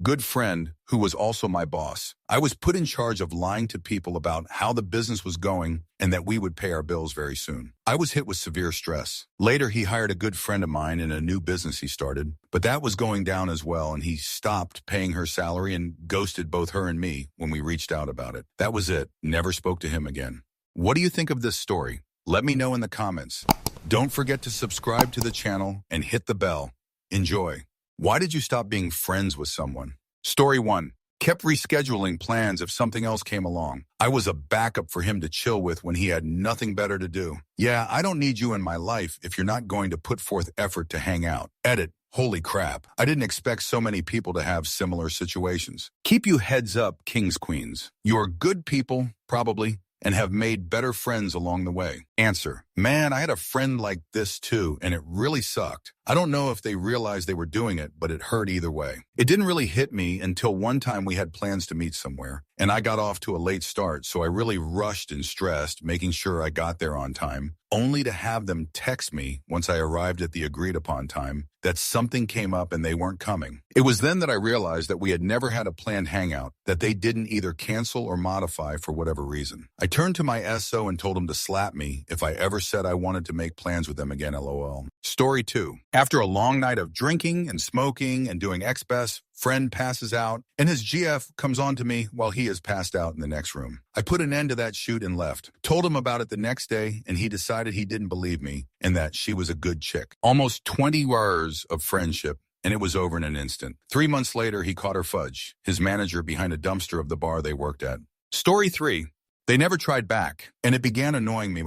good friend who was also my boss. I was put in charge of lying to people about how the business was going and that we would pay our bills very soon. I was hit with severe stress. Later, he hired a good friend of mine in a new business he started, but that was going down as well, and he stopped paying her salary and ghosted both her and me when we reached out about it. That was it. Never spoke to him again. What do you think of this story? Let me know in the comments. Don't forget to subscribe to the channel and hit the bell. Enjoy. Why did you stop being friends with someone? Story 1. Kept rescheduling plans if something else came along. I was a backup for him to chill with when he had nothing better to do. Yeah, I don't need you in my life if you're not going to put forth effort to hang out. Edit. Holy crap. I didn't expect so many people to have similar situations. Keep you heads up, kings, queens. You're good people, probably, and have made better friends along the way. Answer. Man, I had a friend like this too, and it really sucked. I don't know if they realized they were doing it, but it hurt either way. It didn't really hit me until one time we had plans to meet somewhere, and I got off to a late start, so I really rushed and stressed, making sure I got there on time, only to have them text me once I arrived at the agreed-upon time that something came up and they weren't coming. It was then that I realized that we had never had a planned hangout, that they didn't either cancel or modify for whatever reason. I turned to my SO and told him to slap me if I ever said I wanted to make plans with them again, LOL. Story 2. After a long night of drinking and smoking and doing XBS, friend passes out, and his GF comes on to me while he is passed out in the next room. I put an end to that shoot and left. Told him about it the next day, and he decided he didn't believe me and that she was a good chick. Almost 20 years of friendship, and it was over in an instant. 3 months later, he caught her fudge, his manager behind a dumpster of the bar they worked at. Story 3. They never tried back, and it began annoying me.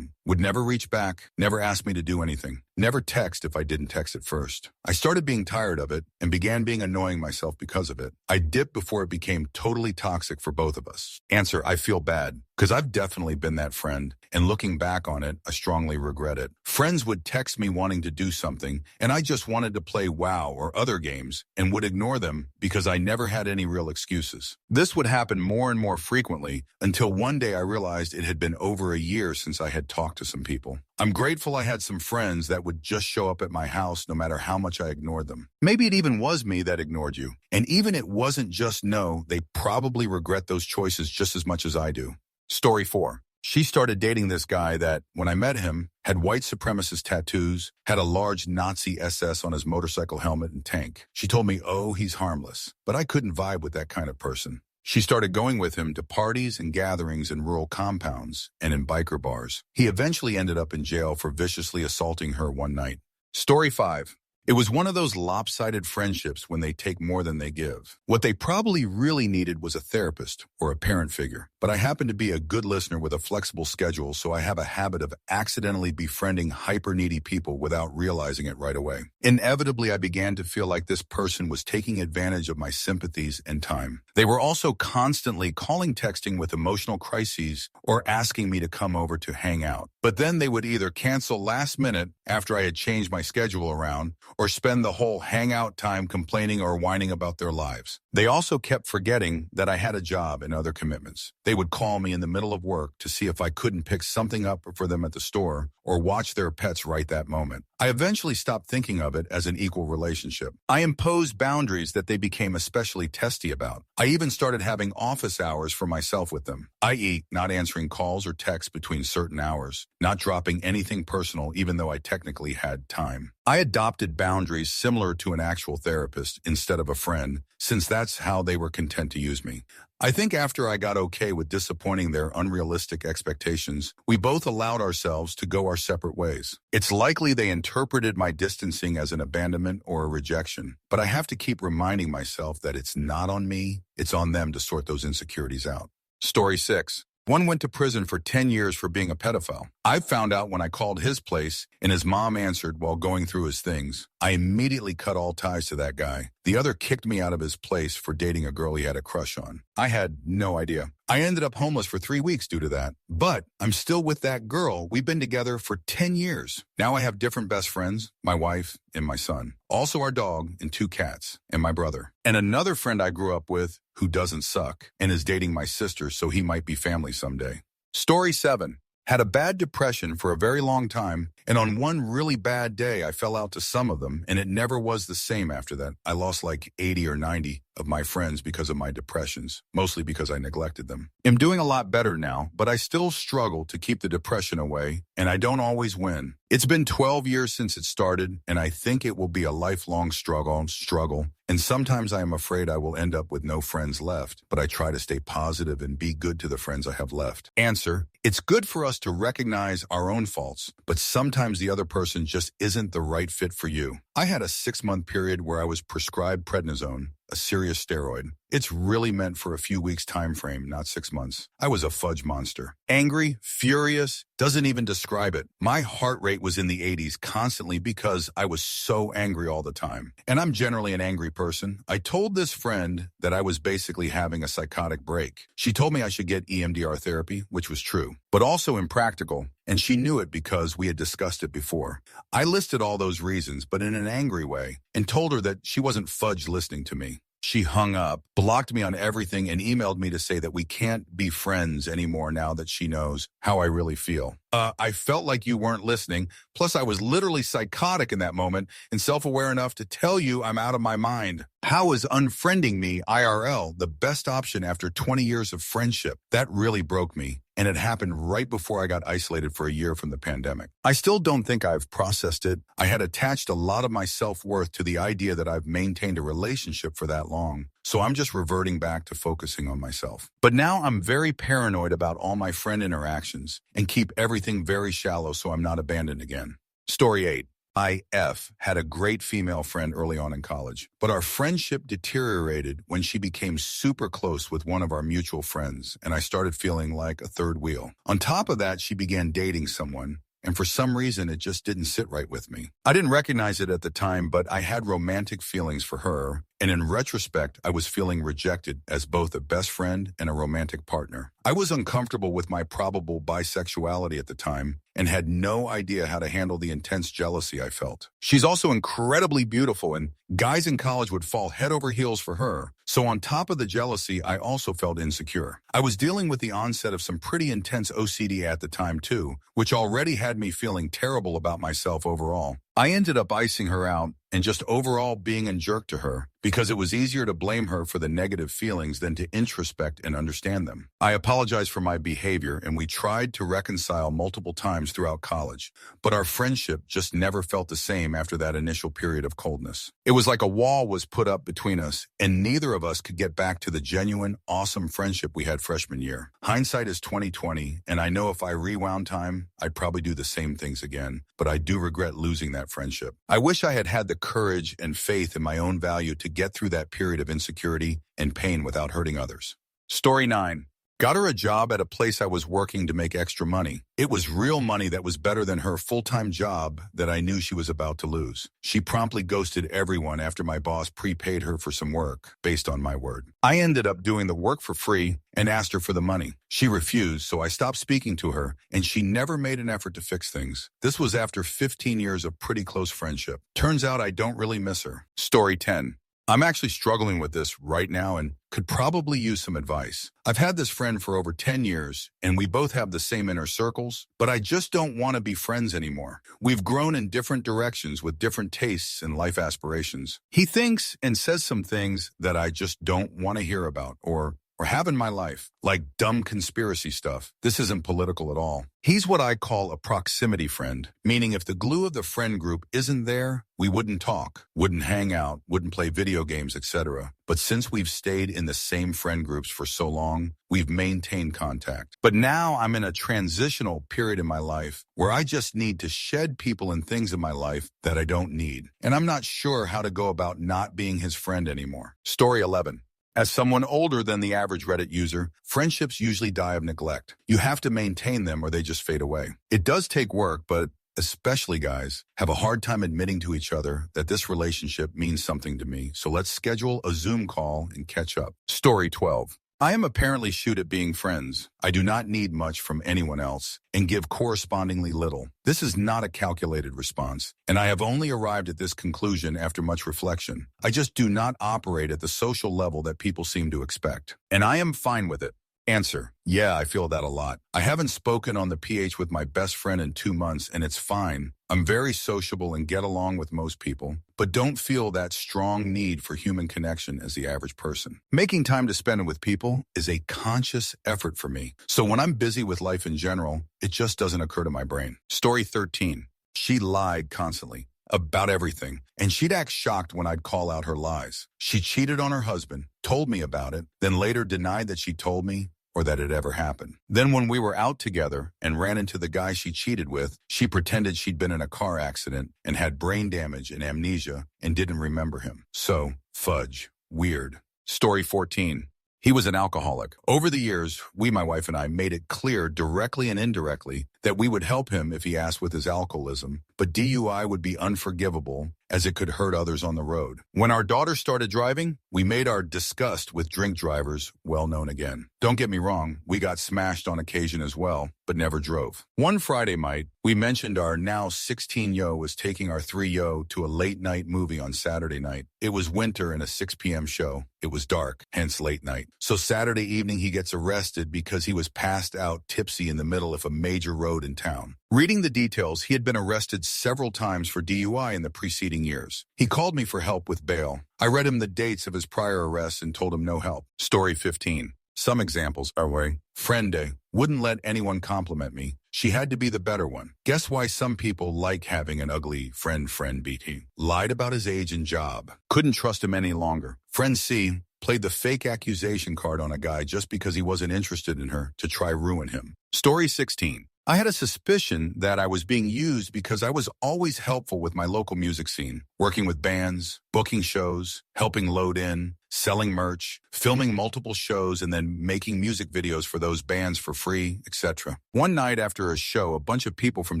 Would never reach back, never ask me to do anything, never text if I didn't text it first. I started being tired of it and began being annoying myself because of it. I dipped before it became totally toxic for both of us. Answer, I feel bad, because I've definitely been that friend, and looking back on it, I strongly regret it. Friends would text me wanting to do something, and I just wanted to play WoW or other games, and would ignore them because I never had any real excuses. This would happen more and more frequently until one day I realized it had been over a year since I had talked to some people. I'm grateful I had some friends that would just show up at my house no matter how much I ignored them. Maybe it even was me that ignored you. And even it wasn't just no, they probably regret those choices just as much as I do. Story 4. She started dating this guy that, when I met him, had white supremacist tattoos, had a large Nazi SS on his motorcycle helmet and tank. She told me, oh, he's harmless. But I couldn't vibe with that kind of person. She started going with him to parties and gatherings in rural compounds and in biker bars. He eventually ended up in jail for viciously assaulting her one night. Story 5. It was one of those lopsided friendships when they take more than they give. What they probably really needed was a therapist or a parent figure. But I happen to be a good listener with a flexible schedule, so I have a habit of accidentally befriending hyper-needy people without realizing it right away. Inevitably, I began to feel like this person was taking advantage of my sympathies and time. They were also constantly texting with emotional crises or asking me to come over to hang out. But then they would either cancel last minute after I had changed my schedule around, or spend the whole hangout time complaining or whining about their lives. They also kept forgetting that I had a job and other commitments. They would call me in the middle of work to see if I couldn't pick something up for them at the store or watch their pets right that moment. I eventually stopped thinking of it as an equal relationship. I imposed boundaries that they became especially testy about. I even started having office hours for myself with them, i.e., not answering calls or texts between certain hours, not dropping anything personal even though I technically had time. I adopted boundaries similar to an actual therapist instead of a friend, since that's how they were content to use me. I think after I got okay with disappointing their unrealistic expectations, we both allowed ourselves to go our separate ways. It's likely they interpreted my distancing as an abandonment or a rejection, but I have to keep reminding myself that it's not on me, it's on them to sort those insecurities out. Story 6. One went to prison for 10 years for being a pedophile. I found out when I called his place and his mom answered while going through his things. I immediately cut all ties to that guy. The other kicked me out of his place for dating a girl he had a crush on. I had no idea. I ended up homeless for 3 weeks due to that. But I'm still with that girl. We've been together for 10 years. Now I have different best friends, my wife and my son. Also our dog and 2 cats and my brother. And another friend I grew up with who doesn't suck and is dating my sister, so he might be family someday. Story 7. Had a bad depression for a very long time, and on one really bad day, I fell out to some of them, and it never was the same after that. I lost like 80 or 90 of my friends because of my depressions, mostly because I neglected them. I'm doing a lot better now, but I still struggle to keep the depression away, and I don't always win. It's been 12 years since it started, and I think it will be a lifelong struggle, and sometimes I am afraid I will end up with no friends left, but I try to stay positive and be good to the friends I have left. Answer: it's good for us to recognize our own faults, but sometimes the other person just isn't the right fit for you. I had a 6-month period where I was prescribed prednisone, a serious steroid. It's really meant for a few weeks time frame, not 6 months. I was a fudge monster. Angry, furious, doesn't even describe it. My heart rate was in the 80s constantly because I was so angry all the time. And I'm generally an angry person. I told this friend that I was basically having a psychotic break. She told me I should get EMDR therapy, which was true, but also impractical. And she knew it because we had discussed it before. I listed all those reasons, but in an angry way, and told her that she wasn't fudge listening to me. She hung up, blocked me on everything, and emailed me to say that we can't be friends anymore now that she knows how I really feel. I felt like you weren't listening. Plus, I was literally psychotic in that moment and self-aware enough to tell you I'm out of my mind. How is unfriending me IRL the best option after 20 years of friendship? That really broke me. And it happened right before I got isolated for a year from the pandemic. I still don't think I've processed it. I had attached a lot of my self-worth to the idea that I've maintained a relationship for that long. So I'm just reverting back to focusing on myself. But now I'm very paranoid about all my friend interactions and keep everything very shallow so I'm not abandoned again. Story 8. IF had a great female friend early on in college, but our friendship deteriorated when she became super close with one of our mutual friends, and I started feeling like a third wheel. On top of that, she began dating someone, and for some reason, it just didn't sit right with me. I didn't recognize it at the time, but I had romantic feelings for her, and in retrospect, I was feeling rejected as both a best friend and a romantic partner. I was uncomfortable with my probable bisexuality at the time and had no idea how to handle the intense jealousy I felt. She's also incredibly beautiful, and guys in college would fall head over heels for her. So on top of the jealousy, I also felt insecure. I was dealing with the onset of some pretty intense OCD at the time too, which already had me feeling terrible about myself overall. I ended up icing her out and just overall being a jerk to her because it was easier to blame her for the negative feelings than to introspect and understand them. I apologized for my behavior, and we tried to reconcile multiple times throughout college, but our friendship just never felt the same after that initial period of coldness. It was like a wall was put up between us, and neither of us could get back to the genuine, awesome friendship we had freshman year. Hindsight is 20/20, and I know if I rewound time, I'd probably do the same things again, but I do regret losing that friendship. I wish I had had the courage and faith in my own value to get through that period of insecurity and pain without hurting others. Story 9. Got her a job at a place I was working to make extra money. It was real money that was better than her full-time job that I knew she was about to lose. She promptly ghosted everyone after my boss prepaid her for some work, based on my word. I ended up doing the work for free and asked her for the money. She refused, so I stopped speaking to her, and she never made an effort to fix things. This was after 15 years of pretty close friendship. Turns out I don't really miss her. Story 10. I'm actually struggling with this right now and could probably use some advice. I've had this friend for over 10 years, and we both have the same inner circles, but I just don't want to be friends anymore. We've grown in different directions with different tastes and life aspirations. He thinks and says some things that I just don't want to hear about or have in my life, like dumb conspiracy stuff. This isn't political at all. He's what I call a proximity friend, meaning if the glue of the friend group isn't there, we wouldn't talk, wouldn't hang out, wouldn't play video games, etc. But since we've stayed in the same friend groups for so long, we've maintained contact. But now I'm in a transitional period in my life where I just need to shed people and things in my life that I don't need. And I'm not sure how to go about not being his friend anymore. Story 11. As someone older than the average Reddit user, friendships usually die of neglect. You have to maintain them or they just fade away. It does take work, but especially guys have a hard time admitting to each other that this relationship means something to me. So let's schedule a Zoom call and catch up. Story 12. I am apparently shoot at being friends. I do not need much from anyone else and give correspondingly little. This is not a calculated response, and I have only arrived at this conclusion after much reflection. I just do not operate at the social level that people seem to expect, and I am fine with it. Answer: yeah, I feel that a lot. I haven't spoken on the PH with my best friend in 2 months, and it's fine. I'm very sociable and get along with most people, but don't feel that strong need for human connection as the average person. Making time to spend it with people is a conscious effort for me. So when I'm busy with life in general, it just doesn't occur to my brain. Story 13. She lied constantly about everything, and she'd act shocked when I'd call out her lies. She cheated on her husband, told me about it, then later denied that she told me or that it ever happened. Then when we were out together and ran into the guy she cheated with, she pretended she'd been in a car accident and had brain damage and amnesia and didn't remember him. So, fudge. Weird. Story 14. He was an alcoholic. Over the years, my wife and I, made it clear directly and indirectly that we would help him if he asked with his alcoholism, but DUI would be unforgivable as it could hurt others on the road. When our daughter started driving, we made our disgust with drink drivers well known again. Don't get me wrong, we got smashed on occasion as well, but never drove. One Friday night, we mentioned our now 16-yo was taking our 3-yo to a late-night movie on Saturday night. It was winter and a 6 p.m. show. It was dark, hence late night. So Saturday evening, he gets arrested because he was passed out tipsy in the middle of a major road in town. Reading the details, he had been arrested several times for DUI in the preceding years. He called me for help with bail. I read him the dates of his prior arrests and told him no help. Story 15. Some examples are friend day. Wouldn't let anyone compliment me. She had to be the better one. Guess why some people like having an ugly friend BT. Lied about his age and job. Couldn't trust him any longer. Friend C played the fake accusation card on a guy just because he wasn't interested in her to try ruin him. Story 16. I had a suspicion that I was being used because I was always helpful with my local music scene, working with bands, booking shows, helping load in, selling merch, filming multiple shows, and then making music videos for those bands for free, etc. One night after a show, a bunch of people from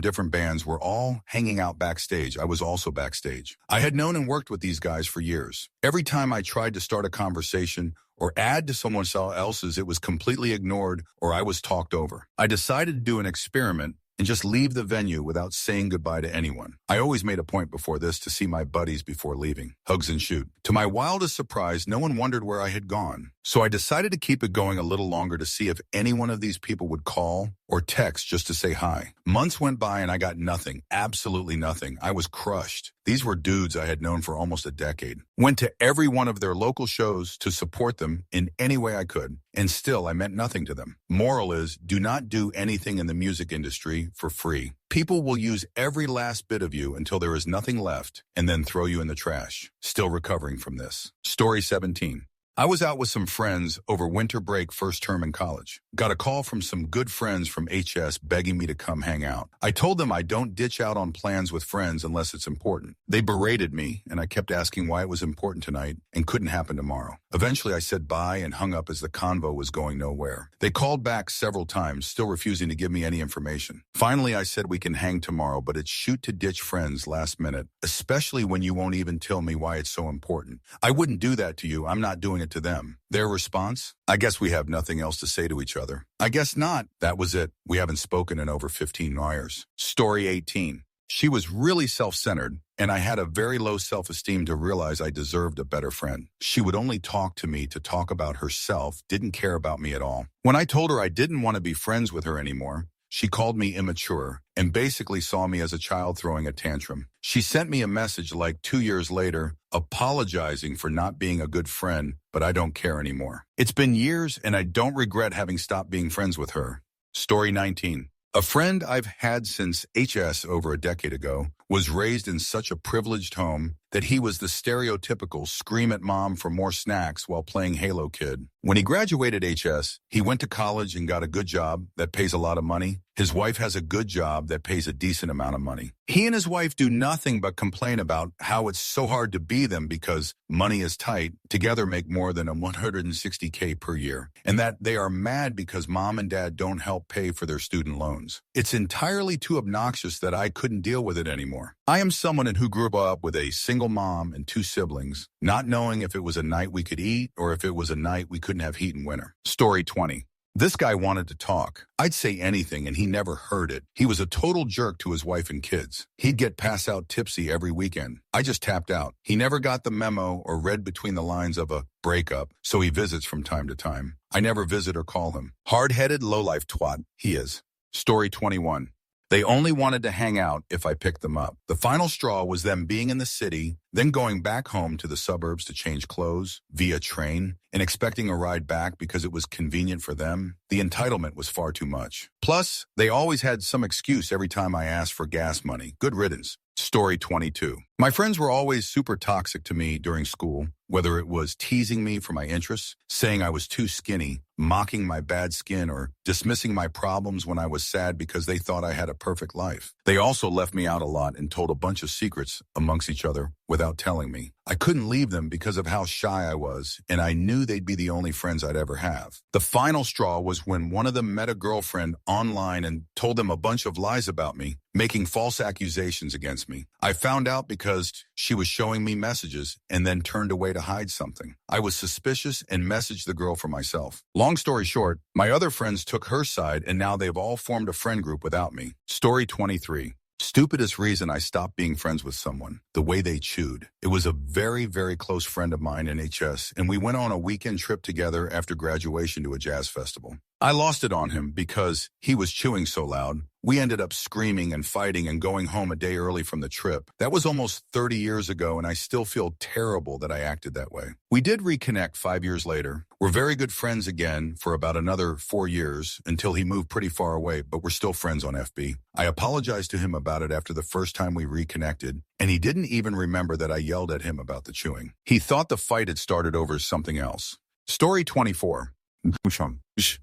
different bands were all hanging out backstage. I was also backstage. I had known and worked with these guys for years. Every time I tried to start a conversation or add to someone else's, it was completely ignored or I was talked over. I decided to do an experiment and just leave the venue without saying goodbye to anyone. I always made a point before this to see my buddies before leaving. Hugs and shoot. To my wildest surprise, no one wondered where I had gone. So I decided to keep it going a little longer to see if any one of these people would call or text just to say hi. Months went by and I got nothing, absolutely nothing. I was crushed. These were dudes I had known for almost a decade. Went to every one of their local shows to support them in any way I could, and still I meant nothing to them. Moral is, do not do anything in the music industry for free. People will use every last bit of you until there is nothing left and then throw you in the trash. Still recovering from this. Story 17. I was out with some friends over winter break first term in college. Got a call from some good friends from HS begging me to come hang out. I told them I don't ditch out on plans with friends unless it's important. They berated me, and I kept asking why it was important tonight and couldn't happen tomorrow. Eventually, I said bye and hung up as the convo was going nowhere. They called back several times, still refusing to give me any information. Finally, I said we can hang tomorrow, but it's shoot to ditch friends last minute, especially when you won't even tell me why it's so important. I wouldn't do that to you. I'm not doing it to them. Their response? I guess we have nothing else to say to each other. I guess not. That was it. We haven't spoken in over 15 years. Story 18. She was really self-centered, and I had a very low self-esteem to realize I deserved a better friend. She would only talk to me to talk about herself, didn't care about me at all. When I told her I didn't want to be friends with her anymore, she called me immature and basically saw me as a child throwing a tantrum. She sent me a message like 2 years later, apologizing for not being a good friend, but I don't care anymore. It's been years and I don't regret having stopped being friends with her. Story 19. A friend I've had since HS over a decade ago was raised in such a privileged home that he was the stereotypical scream at mom for more snacks while playing Halo kid. When he graduated HS, he went to college and got a good job that pays a lot of money. His wife has a good job that pays a decent amount of money. He and his wife do nothing but complain about how it's so hard to be them because money is tight, together make more than $160K per year, and that they are mad because mom and dad don't help pay for their student loans. It's entirely too obnoxious that I couldn't deal with it anymore. I am someone who grew up with a single mom and 2 siblings, not knowing if it was a night we could eat or if it was a night we couldn't have heat in winter. Story 20. This guy wanted to talk. I'd say anything and he never heard it. He was a total jerk to his wife and kids. He'd get pass-out tipsy every weekend. I just tapped out. He never got the memo or read between the lines of a breakup, so he visits from time to time. I never visit or call him. Hard-headed, low-life twat, he is. Story 21. They only wanted to hang out if I picked them up. The final straw was them being in the city, then going back home to the suburbs to change clothes via train and expecting a ride back because it was convenient for them. The entitlement was far too much. Plus, they always had some excuse every time I asked for gas money. Good riddance. Story 22. My friends were always super toxic to me during school, whether it was teasing me for my interests, saying I was too skinny, mocking my bad skin, or dismissing my problems when I was sad because they thought I had a perfect life. They also left me out a lot and told a bunch of secrets amongst each other without telling me. I couldn't leave them because of how shy I was, and I knew they'd be the only friends I'd ever have. The final straw was when one of them met a girlfriend online and told them a bunch of lies about me, making false accusations against me. I found out because she was showing me messages and then turned away to hide something. I was suspicious and messaged the girl for myself. Long story short, my other friends took her side and now they've all formed a friend group without me. Story 23. Stupidest reason I stopped being friends with someone, the way they chewed. It was a very, very close friend of mine in HS, and we went on a weekend trip together after graduation to a jazz festival. I lost it on him because he was chewing so loud. We ended up screaming and fighting and going home a day early from the trip. That was almost 30 years ago, and I still feel terrible that I acted that way. We did reconnect 5 years later. We're very good friends again for about another 4 years until he moved pretty far away, but we're still friends on FB. I apologized to him about it after the first time we reconnected, and he didn't even remember that I yelled at him about the chewing. He thought the fight had started over something else. Story 24.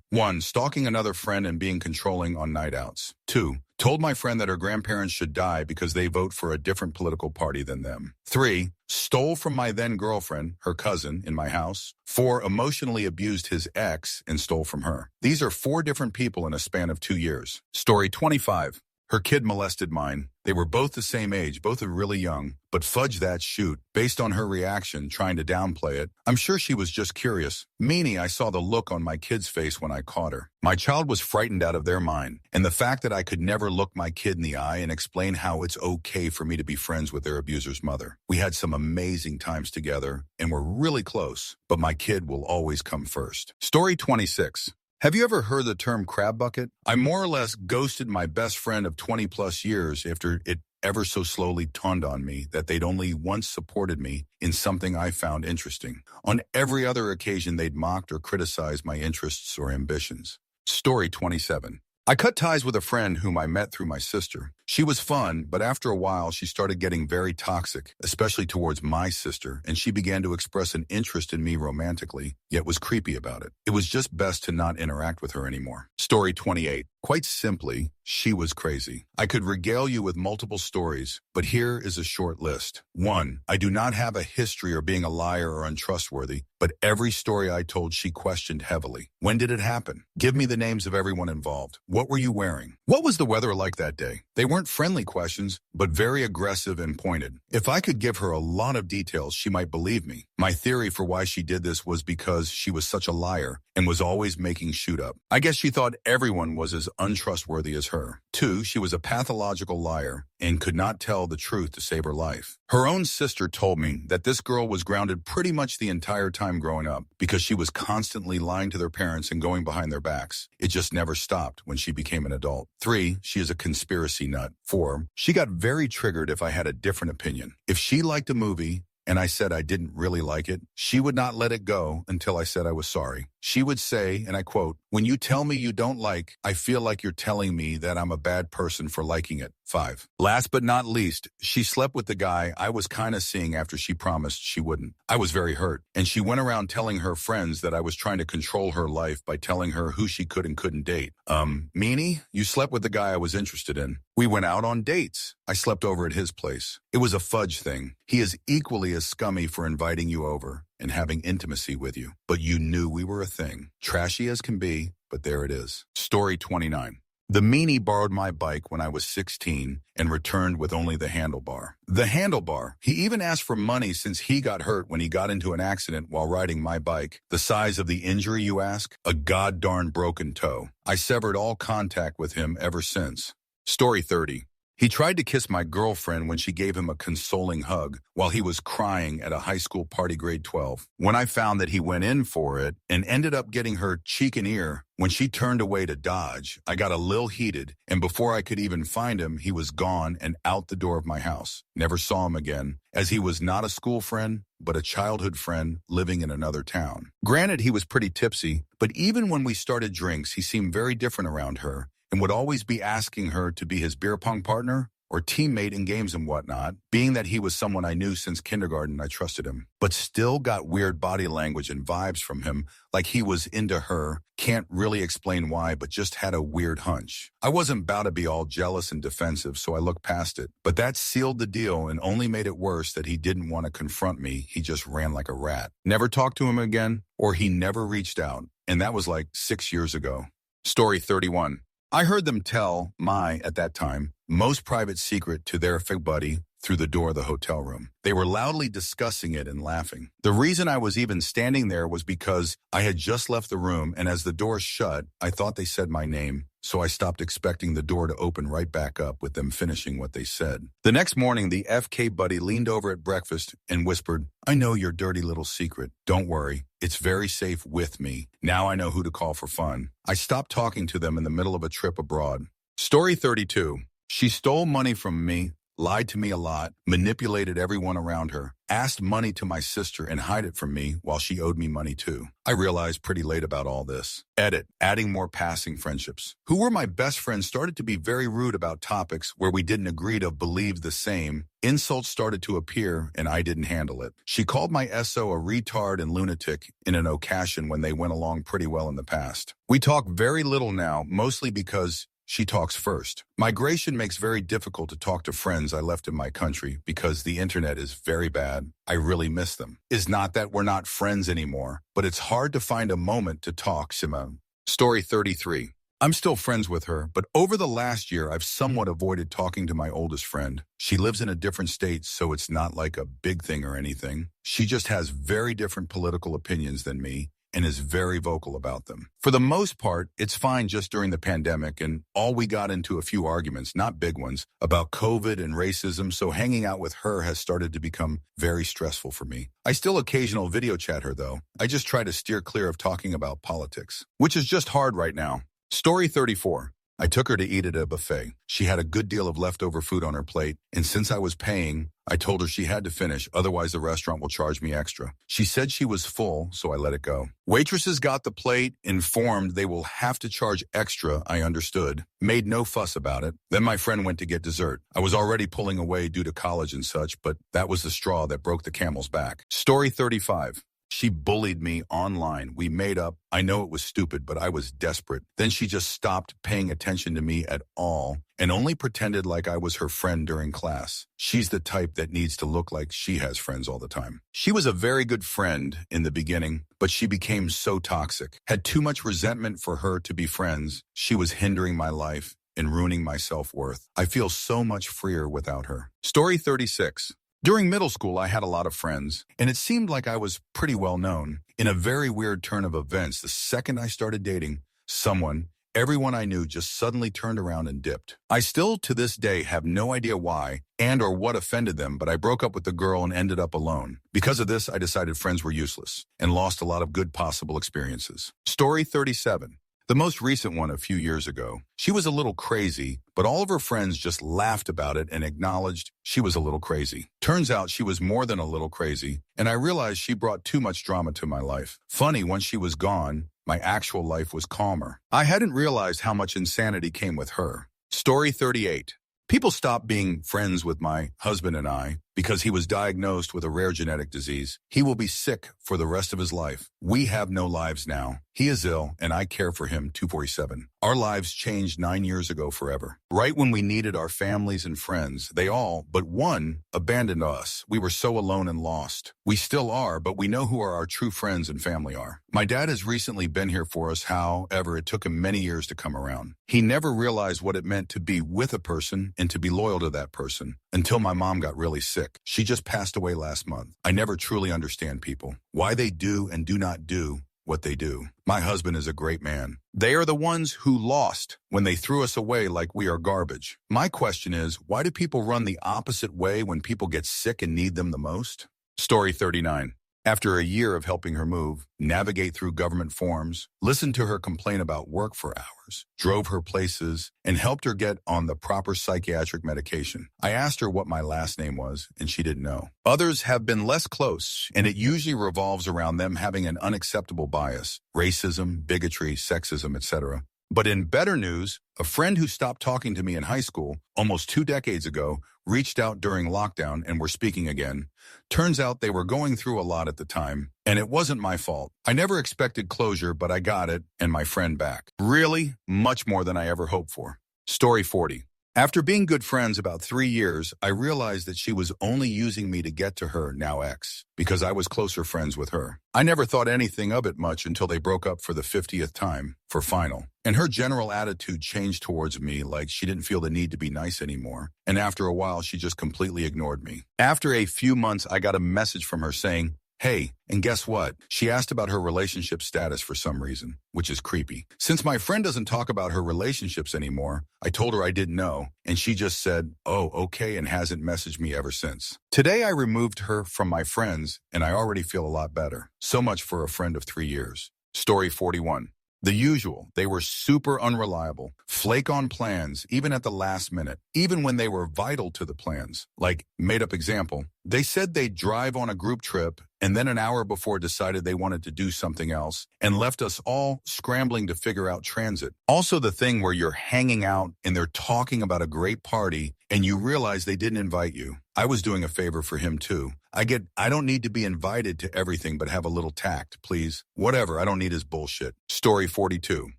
1. Stalking another friend and being controlling on night outs. 2. Told my friend that her grandparents should die because they vote for a different political party than them. 3. Stole from my then-girlfriend, her cousin, in my house. 4. Emotionally abused his ex and stole from her. These are 4 different people in a span of 2 years. Story 25. Her kid molested mine. They were both the same age, both are really young, but fudge that shoot. Based on her reaction, trying to downplay it, I'm sure she was just curious. Meanie, I saw the look on my kid's face when I caught her. My child was frightened out of their mind, and the fact that I could never look my kid in the eye and explain how it's okay for me to be friends with their abuser's mother. We had some amazing times together, and we're really close, but my kid will always come first. Story 26. Have you ever heard the term crab bucket? I more or less ghosted my best friend of 20 plus years after it ever so slowly dawned on me that they'd only once supported me in something I found interesting. On every other occasion, they'd mocked or criticized my interests or ambitions. Story 27. I cut ties with a friend whom I met through my sister. She was fun, but after a while, she started getting very toxic, especially towards my sister, and she began to express an interest in me romantically, yet was creepy about it. It was just best to not interact with her anymore. Story 28. Quite simply, she was crazy. I could regale you with multiple stories, but here is a short list. 1. I do not have a history of being a liar or untrustworthy, but every story I told she questioned heavily. When did it happen? Give me the names of everyone involved. What were you wearing? What was the weather like that day? They weren't friendly questions, but very aggressive and pointed. If I could give her a lot of details, she might believe me. My theory for why she did this was because she was such a liar and was always making shoot up. I guess she thought everyone was as untrustworthy as her. 2, she was a pathological liar and could not tell the truth to save her life. Her own sister told me that this girl was grounded pretty much the entire time growing up because she was constantly lying to their parents and going behind their backs. It just never stopped when she became an adult. 3, she is a conspiracy nut. 4, she got very triggered if I had a different opinion. If she liked a movie and I said I didn't really like it, she would not let it go until I said I was sorry. She would say, and I quote, "When you tell me you don't like, I feel like you're telling me that I'm a bad person for liking it." 5. Last but not least, she slept with the guy I was kind of seeing after she promised she wouldn't. I was very hurt, and she went around telling her friends that I was trying to control her life by telling her who she could and couldn't date. Meanie, you slept with the guy I was interested in. We went out on dates. I slept over at his place. It was a fudge thing. He is equally as scummy for inviting you over and having intimacy with you. But you knew we were a thing. Trashy as can be, but there it is. Story 29. The meanie borrowed my bike when I was 16 and returned with only the handlebar. The handlebar. He even asked for money since he got hurt when he got into an accident while riding my bike. The size of the injury, you ask? A god-darn broken toe. I severed all contact with him ever since. Story 30. He tried to kiss my girlfriend when she gave him a consoling hug while he was crying at a high school party grade 12. When I found that he went in for it and ended up getting her cheek and ear when she turned away to dodge, I got a little heated, and before I could even find him, he was gone and out the door of my house. Never saw him again, as he was not a school friend, but a childhood friend living in another town. Granted, he was pretty tipsy, but even when we started drinks, he seemed very different around her, and would always be asking her to be his beer pong partner or teammate in games and whatnot. Being that he was someone I knew since kindergarten, I trusted him, but still got weird body language and vibes from him, like he was into her. Can't really explain why, but just had a weird hunch. I wasn't about to be all jealous and defensive, so I looked past it. But that sealed the deal and only made it worse that he didn't want to confront me. He just ran like a rat. Never talked to him again, or he never reached out. And that was like 6 years ago. Story 31. I heard them tell my, at that time, most private secret to their fake buddy through the door of the hotel room. They were loudly discussing it and laughing. The reason I was even standing there was because I had just left the room, and as the door shut, I thought they said my name, so I stopped expecting the door to open right back up with them finishing what they said. The next morning, the FK buddy leaned over at breakfast and whispered, "I know your dirty little secret. Don't worry. It's very safe with me. Now I know who to call for fun." I stopped talking to them in the middle of a trip abroad. Story 32. She stole money from me, lied to me a lot, manipulated everyone around her, asked money to my sister and hid it from me while she owed me money too. I realized pretty late about all this. Edit. Adding more passing friendships. Who were my best friends started to be very rude about topics where we didn't agree to believe the same. Insults started to appear and I didn't handle it. She called my SO a retard and lunatic in an occasion when they went along pretty well in the past. We talk very little now, mostly because she talks first. Migration makes very difficult to talk to friends I left in my country because the internet is very bad. I really miss them. It's not that we're not friends anymore, but it's hard to find a moment to talk, Simone. Story 33. I'm still friends with her, but over the last year, I've somewhat avoided talking to my oldest friend. She lives in a different state, so it's not like a big thing or anything. She just has very different political opinions than me and is very vocal about them. For the most part, it's fine just during the pandemic, and all we got into a few arguments, not big ones, about COVID and racism, so hanging out with her has started to become very stressful for me. I still occasional video chat her, though. I just try to steer clear of talking about politics, which is just hard right now. Story 34. I took her to eat at a buffet. She had a good deal of leftover food on her plate, and since I was paying, I told her she had to finish, otherwise the restaurant will charge me extra. She said she was full, so I let it go. Waitresses got the plate, informed they will have to charge extra, I understood. Made no fuss about it. Then my friend went to get dessert. I was already pulling away due to college and such, but that was the straw that broke the camel's back. Story 35. She bullied me online. We made up. I know it was stupid, but I was desperate. Then she just stopped paying attention to me at all and only pretended like I was her friend during class. She's the type that needs to look like she has friends all the time. She was a very good friend in the beginning, but she became so toxic. Had too much resentment for her to be friends. She was hindering my life and ruining my self-worth. I feel so much freer without her. Story 36. During middle school, I had a lot of friends, and it seemed like I was pretty well known. In a very weird turn of events, the second I started dating someone, everyone I knew just suddenly turned around and dipped. I still, to this day, have no idea why and or what offended them, but I broke up with the girl and ended up alone. Because of this, I decided friends were useless and lost a lot of good possible experiences. Story 37. The most recent one a few years ago. She was a little crazy, but all of her friends just laughed about it and acknowledged she was a little crazy. Turns out she was more than a little crazy, and I realized she brought too much drama to my life. Funny, once she was gone, my actual life was calmer. I hadn't realized how much insanity came with her. Story 38. People stopped being friends with my husband and I because he was diagnosed with a rare genetic disease. He will be sick for the rest of his life. We have no lives now. He is ill, and I care for him 247. Our lives changed 9 years ago forever. Right when we needed our families and friends, they all, but one, abandoned us. We were so alone and lost. We still are, but we know who our true friends and family are. My dad has recently been here for us, however, it took him many years to come around. He never realized what it meant to be with a person and to be loyal to that person until my mom got really sick. She just passed away last month. I never truly understand people, why they do and do not do what they do. My husband is a great man. They are the ones who lost when they threw us away like we are garbage. My question is, why do people run the opposite way when people get sick and need them the most? Story 39. After a year of helping her move, navigate through government forms, listened to her complain about work for hours, drove her places, and helped her get on the proper psychiatric medication. I asked her what my last name was, and she didn't know. Others have been less close, and it usually revolves around them having an unacceptable bias, racism, bigotry, sexism, etc. But in better news, a friend who stopped talking to me in high school almost 2 decades ago reached out during lockdown and were speaking again. Turns out they were going through a lot at the time, and it wasn't my fault. I never expected closure, but I got it and my friend back. Really, much more than I ever hoped for. Story 40. After being good friends about 3 years, I realized that she was only using me to get to her, now ex, because I was closer friends with her. I never thought anything of it much until they broke up for the 50th time, for final. And her general attitude changed towards me, like she didn't feel the need to be nice anymore. And after a while, she just completely ignored me. After a few months, I got a message from her saying, "Hey, and guess what?" She asked about her relationship status for some reason, which is creepy. Since my friend doesn't talk about her relationships anymore, I told her I didn't know, and she just said, "Oh, okay," and hasn't messaged me ever since. Today I removed her from my friends, and I already feel a lot better. So much for a friend of 3 years. Story 41. The usual. They were super unreliable, flake on plans, even at the last minute, even when they were vital to the plans. Like, made up example, they said they'd drive on a group trip and then an hour before decided they wanted to do something else and left us all scrambling to figure out transit. Also the thing where you're hanging out and they're talking about a great party and you realize they didn't invite you. I was doing a favor for him too. I don't need to be invited to everything, but have a little tact, please. Whatever, I don't need his bullshit. Story 42.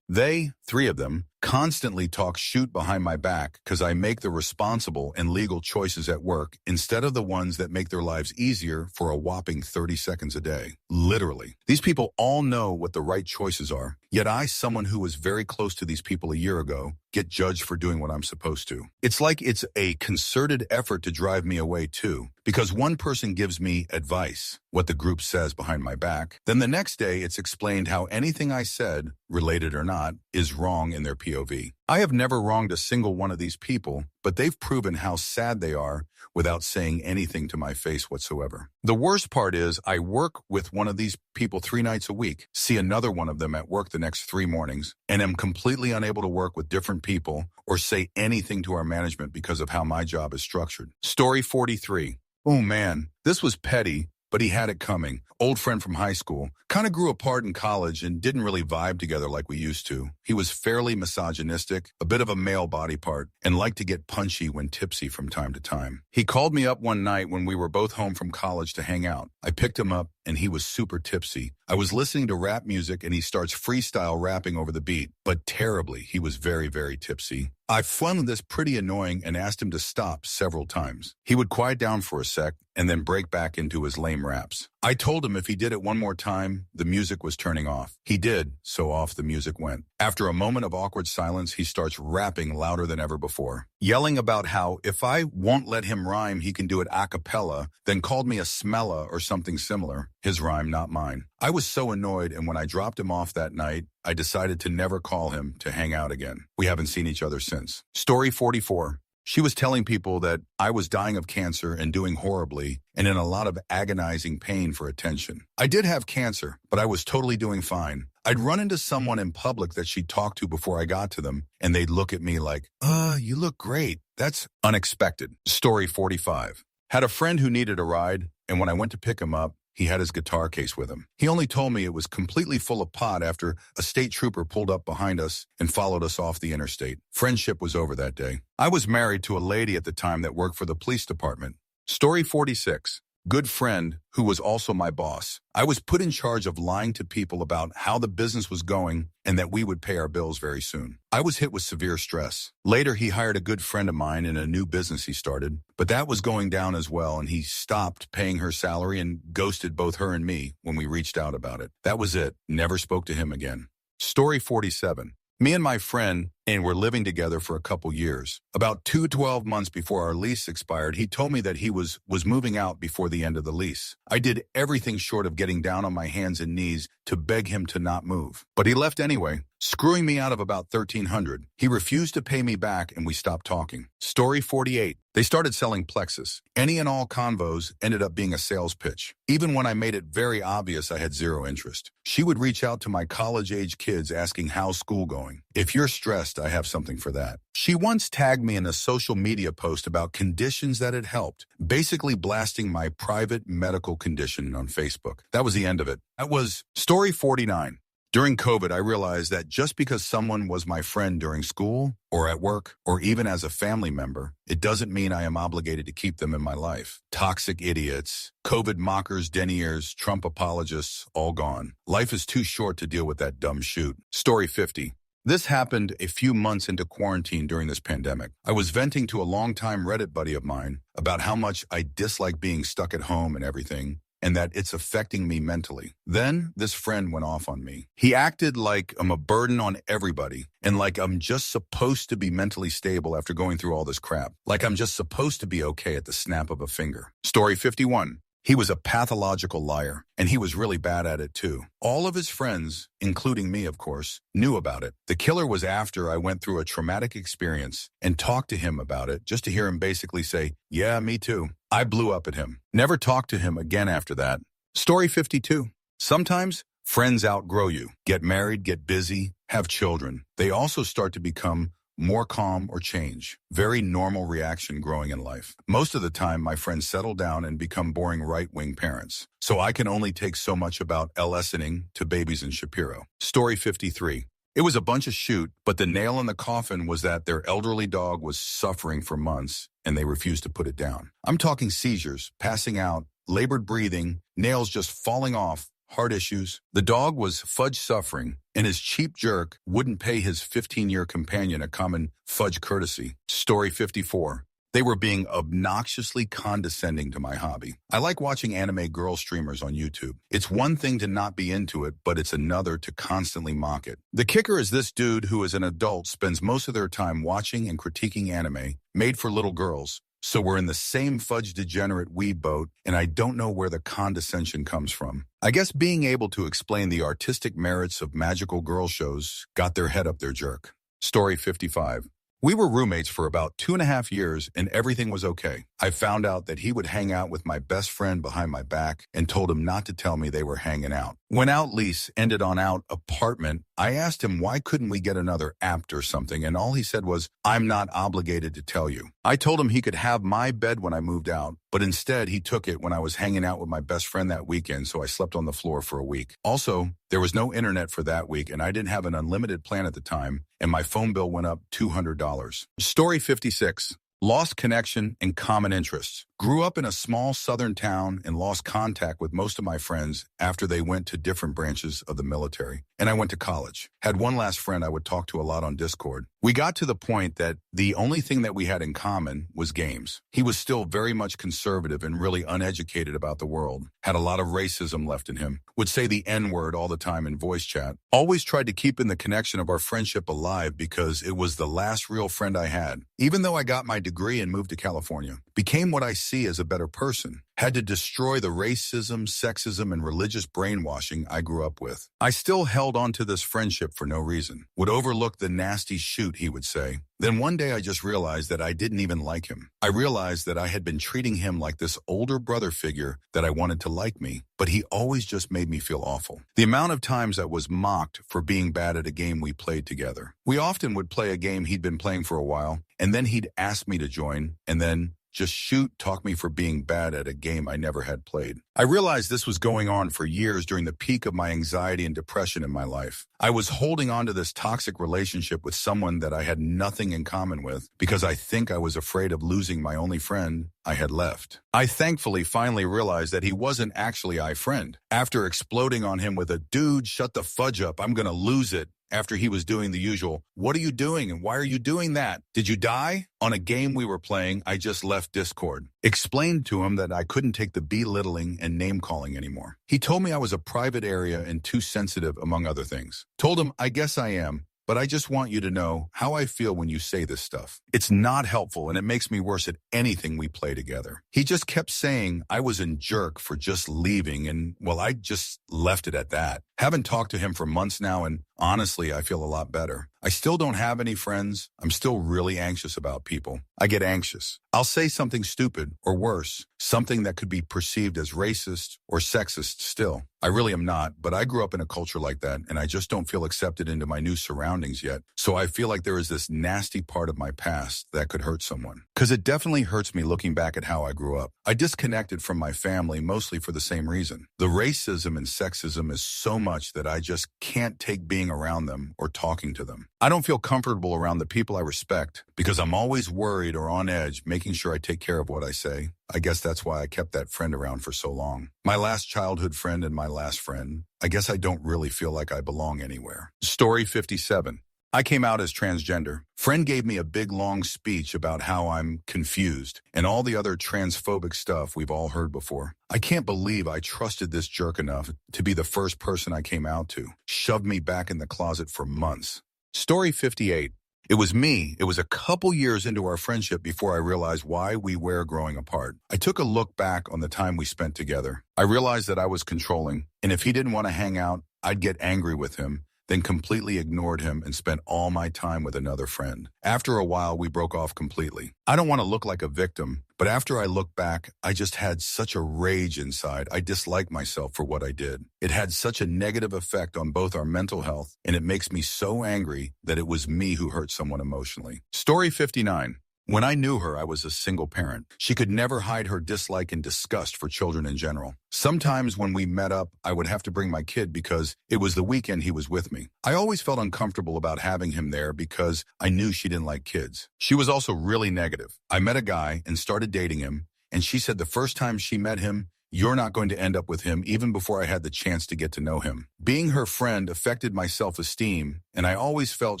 They, 3 of them, constantly talk shoot behind my back because I make the responsible and legal choices at work instead of the ones that make their lives easier for a whopping 30 seconds a day. Literally. These people all know what the right choices are, yet I, someone who was very close to these people a year ago, get judged for doing what I'm supposed to. It's like it's a concerted effort to drive me away too, because one person gives me advice, what the group says behind my back, then the next day it's explained how anything I said, related or not, is wrong in their POV. I have never wronged a single one of these people, but they've proven how sad they are without saying anything to my face whatsoever. The worst part is I work with one of these people 3 nights a week, see another one of them at work the next 3 mornings, and am completely unable to work with different people or say anything to our management because of how my job is structured. Story 43. Oh man, this was petty, but he had it coming. Old friend from high school, kind of grew apart in college and didn't really vibe together like we used to. He was fairly misogynistic, a bit of a male body part, and liked to get punchy when tipsy from time to time. He called me up one night when we were both home from college to hang out. I picked him up and he was super tipsy. I was listening to rap music and he starts freestyle rapping over the beat, but terribly. He was very, very tipsy. I found this pretty annoying and asked him to stop several times. He would quiet down for a sec and then break back into his lame raps. I told him if he did it one more time, the music was turning off. He did, so off the music went. After a moment of awkward silence, he starts rapping louder than ever before, yelling about how if I won't let him rhyme, he can do it a cappella, then called me a smella or something similar. His rhyme, not mine. I was so annoyed, and when I dropped him off that night, I decided to never call him to hang out again. We haven't seen each other since. Story 44. She was telling people that I was dying of cancer and doing horribly and in a lot of agonizing pain for attention. I did have cancer, but I was totally doing fine. I'd run into someone in public that she'd talk to before I got to them, and they'd look at me like, you look great. That's unexpected. Story 45. Had a friend who needed a ride, and when I went to pick him up, he had his guitar case with him. He only told me it was completely full of pot after a state trooper pulled up behind us and followed us off the interstate. Friendship was over that day. I was married to a lady at the time that worked for the police department, Story 46. Good friend, who was also my boss. I was put in charge of lying to people about how the business was going and that we would pay our bills very soon. I was hit with severe stress. Later, he hired a good friend of mine in a new business he started, but that was going down as well, and he stopped paying her salary and ghosted both her and me when we reached out about it. That was it. Never spoke to him again. Story 47. Me and my friend were living together for a couple years. About 12 months before our lease expired, he told me that he was moving out before the end of the lease. I did everything short of getting down on my hands and knees to beg him to not move. But he left anyway, screwing me out of about $1,300. He refused to pay me back and we stopped talking. Story 48. They started selling Plexus. Any and all convos ended up being a sales pitch. Even when I made it very obvious I had zero interest. She would reach out to my college-age kids asking how's school going. If you're stressed, I have something for that. She once tagged me in a social media post about conditions that had helped, basically blasting my private medical condition on Facebook. That was the end of it. That was Story 49. During COVID, I realized that just because someone was my friend during school or at work or even as a family member, it doesn't mean I am obligated to keep them in my life. Toxic idiots, COVID mockers, deniers, Trump apologists, all gone. Life is too short to deal with that dumb shoot. Story 50. This happened a few months into quarantine during this pandemic. I was venting to a longtime Reddit buddy of mine about how much I dislike being stuck at home and everything, and that it's affecting me mentally. Then this friend went off on me. He acted like I'm a burden on everybody and like I'm just supposed to be mentally stable after going through all this crap. Like I'm just supposed to be okay at the snap of a finger. Story 51. He was a pathological liar, and he was really bad at it too. All of his friends, including me of course, knew about it. The killer was after I went through a traumatic experience and talked to him about it just to hear him basically say, yeah, me too. I blew up at him. Never talked to him again after that. Story 52. Sometimes friends outgrow you, get married, get busy, have children. They also start to become more calm or change. Very normal reaction growing in life. Most of the time, my friends settle down and become boring right-wing parents. So I can only take so much about lessening to babies in Shapiro. Story 53. It was a bunch of shoot, but the nail in the coffin was that their elderly dog was suffering for months and they refused to put it down. I'm talking seizures, passing out, labored breathing, nails just falling off, heart issues. The dog was fudge suffering, and his cheap jerk wouldn't pay his 15-year companion a common fudge courtesy. Story 54. They were being obnoxiously condescending to my hobby. I like watching anime girl streamers on YouTube. It's one thing to not be into it, but it's another to constantly mock it. The kicker is this dude who as an adult spends most of their time watching and critiquing anime made for little girls. So we're in the same fudge degenerate weeb boat, and I don't know where the condescension comes from. I guess being able to explain the artistic merits of magical girl shows got their head up their jerk. Story 55. We were roommates for about 2.5 years and everything was okay. I found out that he would hang out with my best friend behind my back and told him not to tell me they were hanging out. When out lease ended on out apartment, I asked him why couldn't we get another apt or something, and all he said was, I'm not obligated to tell you. I told him he could have my bed when I moved out, but instead he took it when I was hanging out with my best friend that weekend, so I slept on the floor for a week. Also, there was no internet for that week, and I didn't have an unlimited plan at the time, and my phone bill went up $200. Story 56. Lost connection and common interests. Grew up in a small southern town and lost contact with most of my friends after they went to different branches of the military. And I went to college. Had one last friend I would talk to a lot on Discord. We got to the point that the only thing that we had in common was games. He was still very much conservative and really uneducated about the world. Had a lot of racism left in him. Would say the N-word all the time in voice chat. Always tried to keep in the connection of our friendship alive because it was the last real friend I had. Even though I got my degree and moved to California, became what I see as a better person. Had to destroy the racism, sexism, and religious brainwashing I grew up with. I still held on to this friendship for no reason. Would overlook the nasty shoot, he would say. Then one day I just realized that I didn't even like him. I realized that I had been treating him like this older brother figure that I wanted to like me, but he always just made me feel awful. The amount of times I was mocked for being bad at a game we played together. We often would play a game he'd been playing for a while, and then he'd ask me to join, and then just shoot, talk me for being bad at a game I never had played. I realized this was going on for years during the peak of my anxiety and depression in my life. I was holding on to this toxic relationship with someone that I had nothing in common with because I think I was afraid of losing my only friend I had left. I thankfully finally realized that he wasn't actually a friend. After exploding on him with a "dude, shut the fudge up, I'm gonna lose it," after he was doing the usual, "What are you doing and why are you doing that? Did you die?" On a game we were playing, I just left Discord. Explained to him that I couldn't take the belittling and name-calling anymore. He told me I was a private area and too sensitive, among other things. Told him, "I guess I am, but I just want you to know how I feel when you say this stuff. It's not helpful and it makes me worse at anything we play together." He just kept saying I was a jerk for just leaving and, well, I just left it at that. Haven't talked to him for months now and honestly, I feel a lot better. I still don't have any friends. I'm still really anxious about people. I get anxious. I'll say something stupid or worse, something that could be perceived as racist or sexist still. I really am not, but I grew up in a culture like that and I just don't feel accepted into my new surroundings yet. So I feel like there is this nasty part of my past that could hurt someone. Because it definitely hurts me looking back at how I grew up. I disconnected from my family mostly for the same reason. The racism and sexism is so much that I just can't take being around them or talking to them. I don't feel comfortable around the people I respect because I'm always worried or on edge, making sure I take care of what I say. I guess that's why I kept that friend around for so long. My last childhood friend and my last friend. I guess I don't really feel like I belong anywhere. Story 57. I came out as transgender. Friend gave me a big long speech about how I'm confused and all the other transphobic stuff we've all heard before. I can't believe I trusted this jerk enough to be the first person I came out to. Shoved me back in the closet for months. Story 58. It was me. It was a couple years into our friendship before I realized why we were growing apart. I took a look back on the time we spent together. I realized that I was controlling, and if he didn't want to hang out, I'd get angry with him, then completely ignored him and spent all my time with another friend. After a while, we broke off completely. I don't want to look like a victim, but after I look back, I just had such a rage inside. I disliked myself for what I did. It had such a negative effect on both our mental health, and it makes me so angry that it was me who hurt someone emotionally. Story 59. When I knew her, I was a single parent. She could never hide her dislike and disgust for children in general. Sometimes when we met up, I would have to bring my kid because it was the weekend he was with me. I always felt uncomfortable about having him there because I knew she didn't like kids. She was also really negative. I met a guy and started dating him, and she said the first time she met him, "You're not going to end up with him," even before I had the chance to get to know him. Being her friend affected my self-esteem, and I always felt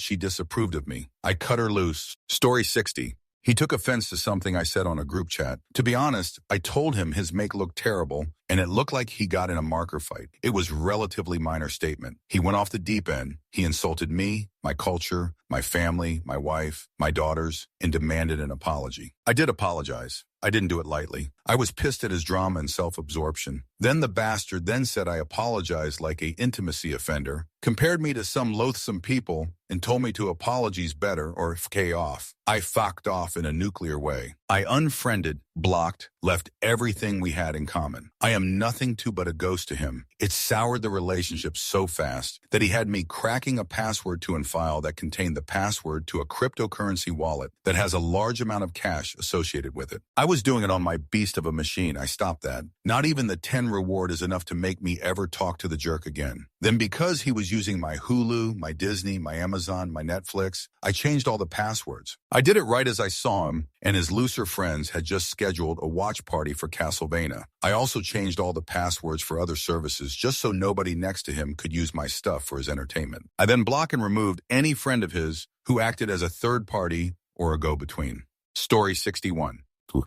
she disapproved of me. I cut her loose. Story 60. He took offense to something I said on a group chat. To be honest, I told him his make looked terrible, and it looked like he got in a marker fight. It was relatively minor statement. He went off the deep end. He insulted me, my culture, my family, my wife, my daughters, and demanded an apology. I did apologize. I didn't do it lightly. I was pissed at his drama and self-absorption. Then the bastard then said I apologized like a intimacy offender, compared me to some loathsome people, and told me to apologies better or F**k off. I fucked off in a nuclear way. I unfriended, blocked, left everything we had in common. I am nothing to but a ghost to him. It soured the relationship so fast that he had me cracking a password to a file that contained the password to a cryptocurrency wallet that has a large amount of cash associated with it. I was doing it on my beast of a machine. I stopped that. Not even the 10 reward is enough to make me ever talk to the jerk again. Then because he was using my Hulu, my Disney, my Amazon, my Netflix, I changed all the passwords. I did it right as I saw him, and his looser friends had just scheduled a watch party for Castlevania. I also changed all the passwords for other services just so nobody next to him could use my stuff for his entertainment. I then blocked and removed any friend of his who acted as a third party or a go-between. Story 61.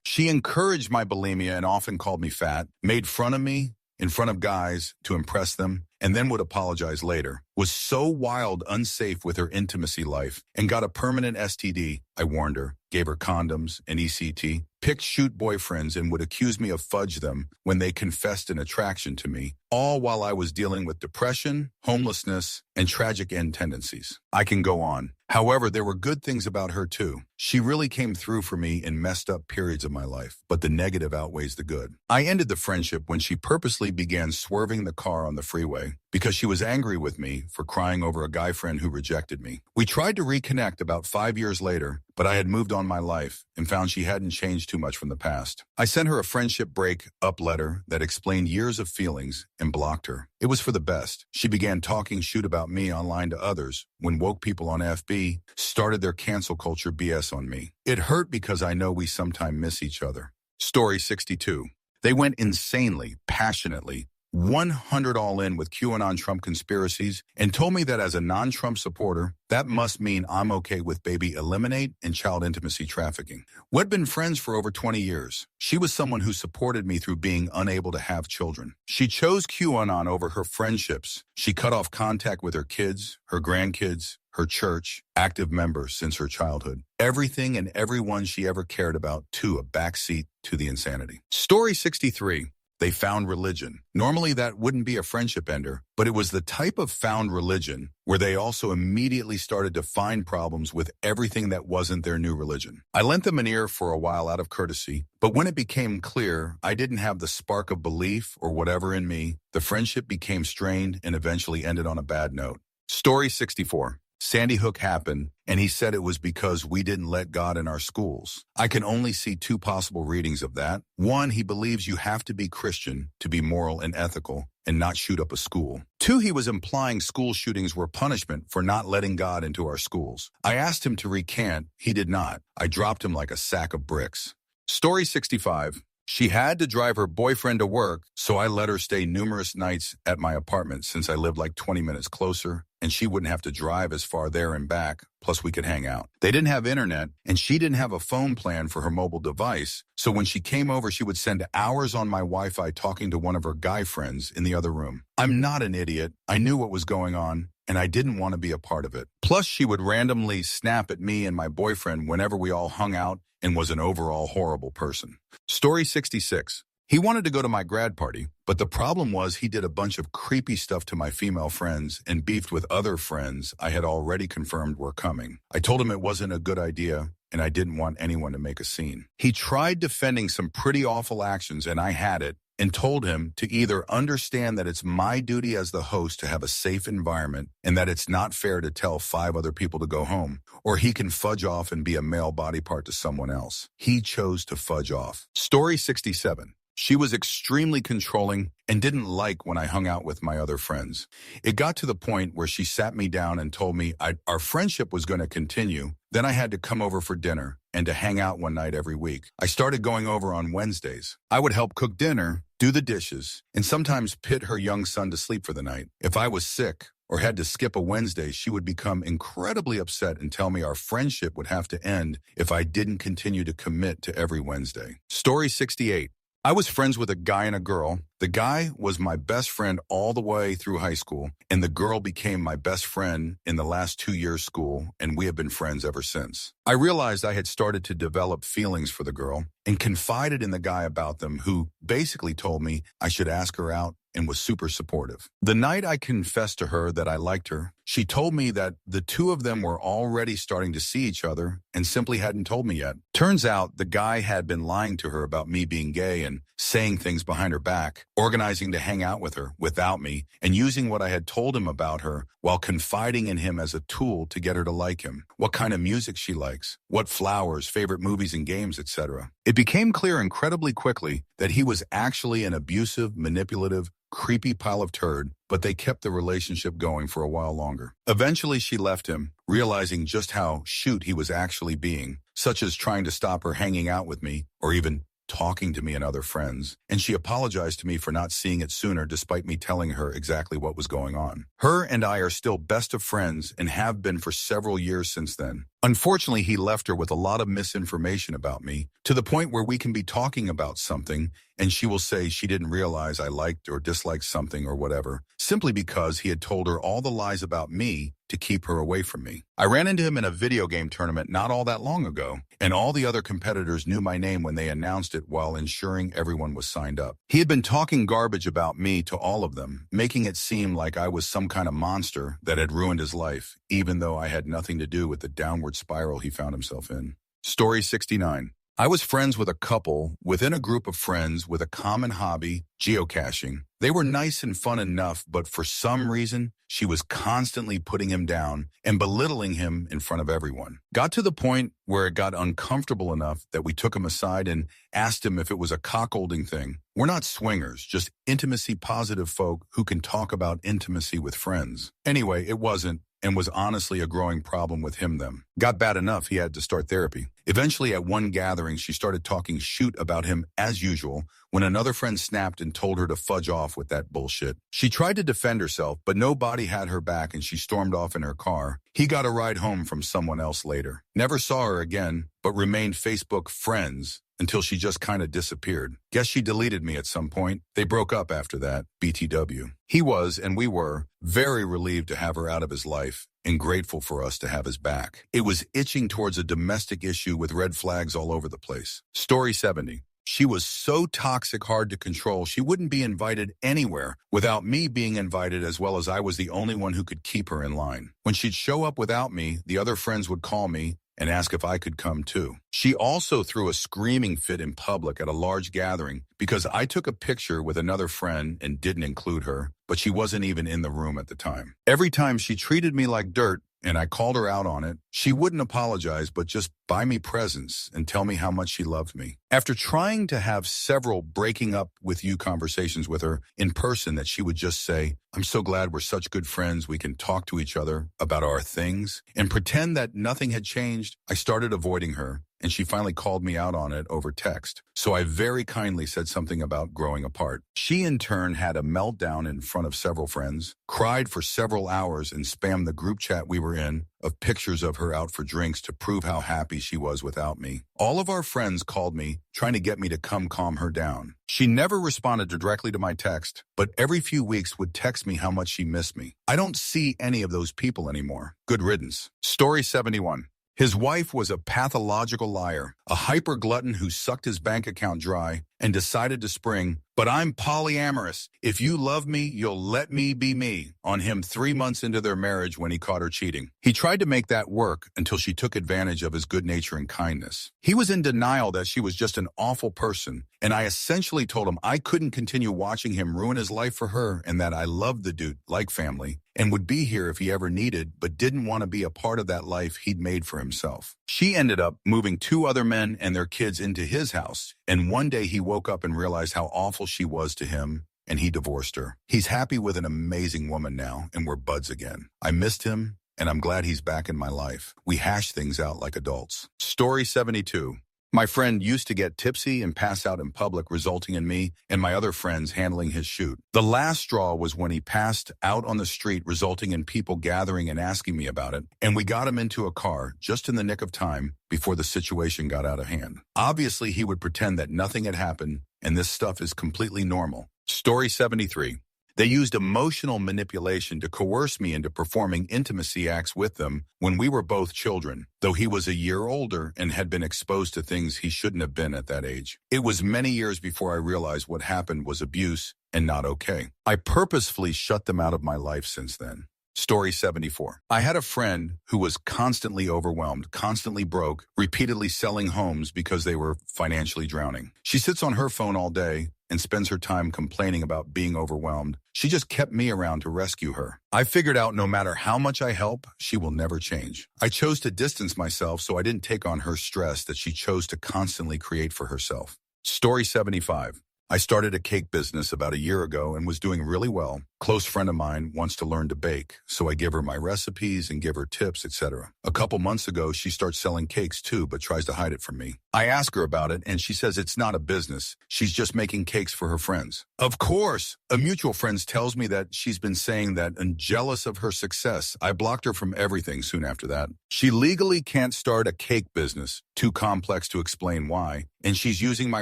She encouraged my bulimia and often called me fat, made fun of me in front of guys to impress them, and then would apologize later. Was so wild, unsafe with her intimacy life, and got a permanent STD. I warned her, gave her condoms, and ECT, picked shoot boyfriends and would accuse me of fudge them when they confessed an attraction to me, all while I was dealing with depression, homelessness, and tragic end tendencies. I can go on. However, there were good things about her too. She really came through for me in messed up periods of my life, but the negative outweighs the good. I ended the friendship when she purposely began swerving the car on the freeway because she was angry with me for crying over a guy friend who rejected me. We tried to reconnect about 5 years later, but I had moved on my life and found she hadn't changed too much from the past. I sent her a friendship break-up letter that explained years of feelings and blocked her. It was for the best. She began talking shit about me online to others when woke people on FB started their cancel culture BS on me. It hurt because I know we sometimes miss each other. Story 62. They went insanely, passionately, 100 all in with QAnon Trump conspiracies and told me that as a non-Trump supporter, that must mean I'm okay with baby eliminate and child intimacy trafficking. We'd been friends for over 20 years. She was someone who supported me through being unable to have children. She chose QAnon over her friendships. She cut off contact with her kids, her grandkids, her church, active members since her childhood. Everything and everyone she ever cared about to a backseat to the insanity. Story 63. They found religion. Normally that wouldn't be a friendship ender, but it was the type of found religion where they also immediately started to find problems with everything that wasn't their new religion. I lent them an ear for a while out of courtesy, but when it became clear I didn't have the spark of belief or whatever in me, the friendship became strained and eventually ended on a bad note. Story 64. Sandy Hook happened, and he said it was because we didn't let God in our schools. I can only see two possible readings of that. One, he believes you have to be Christian to be moral and ethical and not shoot up a school. Two, he was implying school shootings were punishment for not letting God into our schools. I asked him to recant. He did not. I dropped him like a sack of bricks. Story 65. She had to drive her boyfriend to work, so I let her stay numerous nights at my apartment since I lived like 20 minutes closer, and she wouldn't have to drive as far there and back, plus we could hang out. They didn't have internet, and she didn't have a phone plan for her mobile device, so when she came over, she would spend hours on my Wi-Fi talking to one of her guy friends in the other room. I'm not an idiot. I knew what was going on, and I didn't want to be a part of it. Plus, she would randomly snap at me and my boyfriend whenever we all hung out and was an overall horrible person. Story 66. He wanted to go to my grad party, but the problem was he did a bunch of creepy stuff to my female friends and beefed with other friends I had already confirmed were coming. I told him it wasn't a good idea, and I didn't want anyone to make a scene. He tried defending some pretty awful actions, and I had it, and told him to either understand that it's my duty as the host to have a safe environment and that it's not fair to tell 5 other people to go home, or he can fudge off and be a male body part to someone else. He chose to fudge off. Story 67. She was extremely controlling and didn't like when I hung out with my other friends. It got to the point where she sat me down and told me our friendship was going to continue. Then I had to come over for dinner and to hang out one night every week. I started going over on Wednesdays. I would help cook dinner, do the dishes, and sometimes put her young son to sleep for the night. If I was sick or had to skip a Wednesday, she would become incredibly upset and tell me our friendship would have to end if I didn't continue to commit to every Wednesday. Story 68. I was friends with a guy and a girl. The guy was my best friend all the way through high school, and the girl became my best friend in the last 2 years school, and we have been friends ever since. I realized I had started to develop feelings for the girl and confided in the guy about them, who basically told me I should ask her out and was super supportive. The night I confessed to her that I liked her, she told me that the two of them were already starting to see each other and simply hadn't told me yet. Turns out the guy had been lying to her about me being gay and saying things behind her back, organizing to hang out with her without me, and using what I had told him about her while confiding in him as a tool to get her to like him, what kind of music she likes, what flowers, favorite movies and games, etc. It became clear incredibly quickly that he was actually an abusive, manipulative, creepy pile of turd, but they kept the relationship going for a while longer. Eventually, she left him, realizing just how shoot he was actually being, such as trying to stop her hanging out with me or even talking to me and other friends, and she apologized to me for not seeing it sooner despite me telling her exactly what was going on. Her and I are still best of friends and have been for several years since then. Unfortunately, he left her with a lot of misinformation about me, to the point where we can be talking about something and she will say she didn't realize I liked or disliked something or whatever, simply because he had told her all the lies about me to keep her away from me. I ran into him in a video game tournament not all that long ago, and all the other competitors knew my name when they announced it while ensuring everyone was signed up. He had been talking garbage about me to all of them, making it seem like I was some kind of monster that had ruined his life, even though I had nothing to do with the downward spiral he found himself in. Story 69. I was friends with a couple within a group of friends with a common hobby, geocaching. They were nice and fun enough, but for some reason, she was constantly putting him down and belittling him in front of everyone. Got to the point where it got uncomfortable enough that we took him aside and asked him if it was a cockholding thing. We're not swingers, just intimacy-positive folk who can talk about intimacy with friends. Anyway, it wasn't, and was honestly a growing problem with him. Got bad enough he had to start therapy. Eventually, at one gathering, she started talking shoot about him as usual when another friend snapped and told her to fudge off with that bullshit. She tried to defend herself, but nobody had her back and she stormed off in her car. He got a ride home from someone else later. Never saw her again, but remained Facebook friends until she just kind of disappeared. Guess she deleted me at some point. They broke up after that, BTW. He was, and we were, very relieved to have her out of his life and grateful for us to have his back. It was itching towards a domestic issue with red flags all over the place. Story 70. She was so toxic, hard to control, she wouldn't be invited anywhere without me being invited, as well as I was the only one who could keep her in line. When she'd show up without me, the other friends would call me and ask if I could come too. She also threw a screaming fit in public at a large gathering because I took a picture with another friend and didn't include her, but she wasn't even in the room at the time. Every time she treated me like dirt, and I called her out on it, she wouldn't apologize but just buy me presents and tell me how much she loved me. After trying to have several breaking up with you conversations with her in person, that she would just say, "I'm so glad we're such good friends, we can talk to each other about our things," and pretend that nothing had changed, I started avoiding her, and she finally called me out on it over text. So I very kindly said something about growing apart. She in turn had a meltdown in front of several friends, cried for several hours, and spammed the group chat we were in of pictures of her out for drinks to prove how happy she was without me. All of our friends called me, trying to get me to come calm her down. She never responded directly to my text, but every few weeks would text me how much she missed me. I don't see any of those people anymore. Good riddance. Story 71. His wife was a pathological liar, a hyper glutton who sucked his bank account dry and decided to spring, "But I'm polyamorous. If you love me, you'll let me be me," on him 3 months into their marriage when he caught her cheating. He tried to make that work until she took advantage of his good nature and kindness. He was in denial that she was just an awful person, and I essentially told him I couldn't continue watching him ruin his life for her and that I loved the dude like family and would be here if he ever needed, but didn't want to be a part of that life he'd made for himself. She ended up moving 2 other men and their kids into his house, and one day he woke up and realized how awful she was to him, and he divorced her. He's happy with an amazing woman now, and we're buds again. I missed him, and I'm glad he's back in my life. We hash things out like adults. Story 72. My friend used to get tipsy and pass out in public, resulting in me and my other friends handling his shoot. The last straw was when he passed out on the street, resulting in people gathering and asking me about it, and we got him into a car just in the nick of time before the situation got out of hand. Obviously, he would pretend that nothing had happened, and this stuff is completely normal. Story 73. They used emotional manipulation to coerce me into performing intimacy acts with them when we were both children, though he was a year older and had been exposed to things he shouldn't have been at that age. It was many years before I realized what happened was abuse and not okay. I purposefully shut them out of my life since then. Story 74. I had a friend who was constantly overwhelmed, constantly broke, repeatedly selling homes because they were financially drowning. She sits on her phone all day and spends her time complaining about being overwhelmed. She just kept me around to rescue her. I figured out no matter how much I help, she will never change. I chose to distance myself so I didn't take on her stress that she chose to constantly create for herself. Story 75. I started a cake business about a year ago and was doing really well. Close friend of mine wants to learn to bake, so I give her my recipes and give her tips, etc. A couple months ago, she starts selling cakes too, but tries to hide it from me. I ask her about it, and she says it's not a business. She's just making cakes for her friends. Of course, a mutual friend tells me that she's been saying that and jealous of her success. I blocked her from everything soon after that. She legally can't start a cake business, too complex to explain why, and she's using my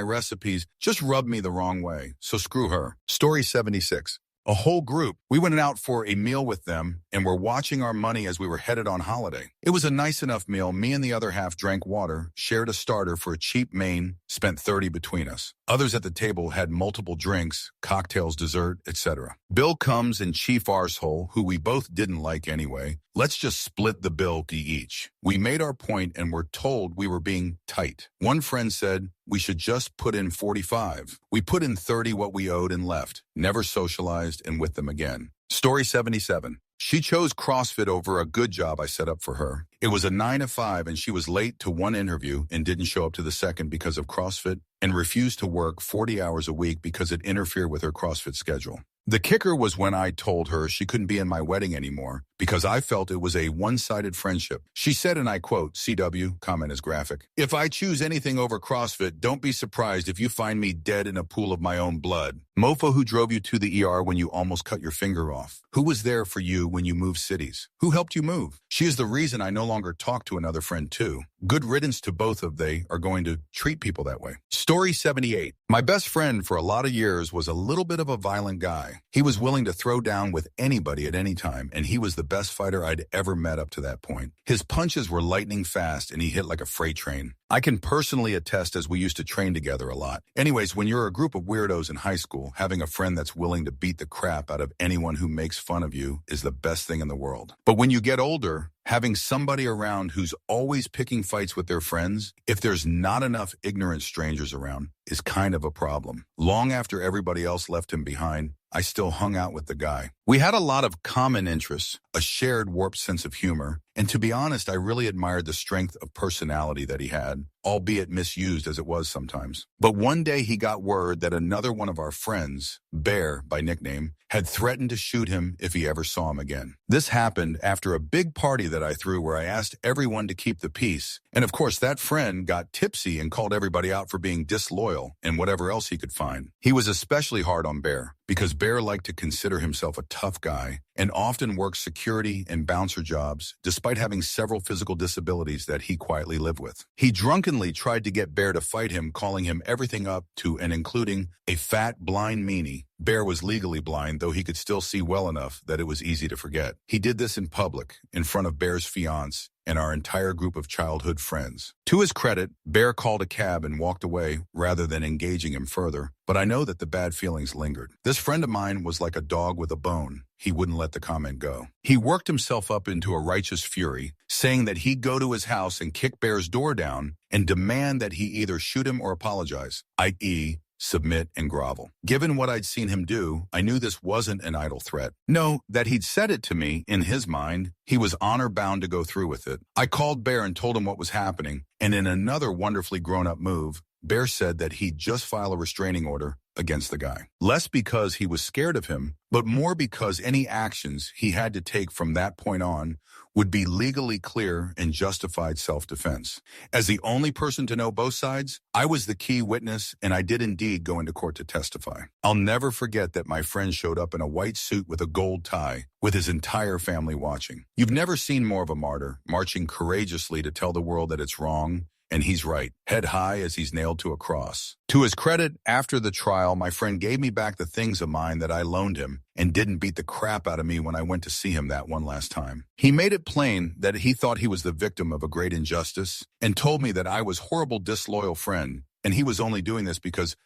recipes, just rubbed me the wrong way, so screw her. Story 76. A whole group. We went out for a meal with them and were watching our money as we were headed on holiday. It was a nice enough meal. Me and the other half drank water, shared a starter for a cheap main, spent 30 between us. Others at the table had multiple drinks, cocktails, dessert, etc. Bill comes and Chief Arsehole, who we both didn't like anyway. Let's just split the bill each. We made our point and were told we were being tight. One friend said we should just put in 45. We put in 30 what we owed and left. Never socialized and with them again. Story 77. She chose CrossFit over a good job I set up for her. It was a 9 to 5 and she was late to one interview and didn't show up to the second because of CrossFit and refused to work 40 hours a week because it interfered with her CrossFit schedule. The kicker was when I told her she couldn't be in my wedding anymore because I felt it was a one-sided friendship. She said, and I quote, CW, comment is graphic, "If I choose anything over CrossFit, don't be surprised if you find me dead in a pool of my own blood. Mofo who drove you to the ER when you almost cut your finger off. Who was there for you when you moved cities? Who helped you move? She is the reason I no longer talk to another friend too. Good riddance to both of they are going to treat people that way." Story 78. My best friend for a lot of years was a little bit of a violent guy. He was willing to throw down with anybody at any time, and he was the best fighter I'd ever met up to that point. His punches were lightning fast, and he hit like a freight train. I can personally attest as we used to train together a lot. Anyways, when you're a group of weirdos in high school, having a friend that's willing to beat the crap out of anyone who makes fun of you is the best thing in the world. But when you get older, having somebody around who's always picking fights with their friends, if there's not enough ignorant strangers around, is kind of a problem. Long after everybody else left him behind, I still hung out with the guy. We had a lot of common interests, a shared warped sense of humor, and to be honest, I really admired the strength of personality that he had, albeit misused as it was sometimes. But one day he got word that another one of our friends, Bear by nickname, had threatened to shoot him if he ever saw him again. This happened after a big party that I threw where I asked everyone to keep the peace. And of course, that friend got tipsy and called everybody out for being disloyal and whatever else he could find. He was especially hard on Bear because Bear liked to consider himself a tough guy and often worked security and bouncer jobs despite having several physical disabilities that he quietly lived with. He drunkenly tried to get Bear to fight him, calling him everything up to and including a fat, blind meanie. Bear was legally blind, though he could still see well enough that it was easy to forget. He did this in public, in front of Bear's fiancé and our entire group of childhood friends. To his credit, Bear called a cab and walked away rather than engaging him further, but I know that the bad feelings lingered. This friend of mine was like a dog with a bone. He wouldn't let the comment go. He worked himself up into a righteous fury, saying that he'd go to his house and kick Bear's door down and demand that he either shoot him or apologize, i.e., submit and grovel. Given what I'd seen him do, I knew this wasn't an idle threat. No, that he'd said it to me, in his mind, he was honor-bound to go through with it. I called Bear and told him what was happening, and in another wonderfully grown-up move, Bear said that he'd just file a restraining order against the guy. Less because he was scared of him, but more because any actions he had to take from that point on would be legally clear and justified self-defense. As the only person to know both sides, I was the key witness, and I did indeed go into court to testify. I'll never forget that my friend showed up in a white suit with a gold tie, with his entire family watching. You've never seen more of a martyr, marching courageously to tell the world that it's wrong. And he's right, head high as he's nailed to a cross. To his credit, after the trial, my friend gave me back the things of mine that I loaned him and didn't beat the crap out of me when I went to see him that one last time. He made it plain that he thought he was the victim of a great injustice and told me that I was a horrible, disloyal friend, and he was only doing this because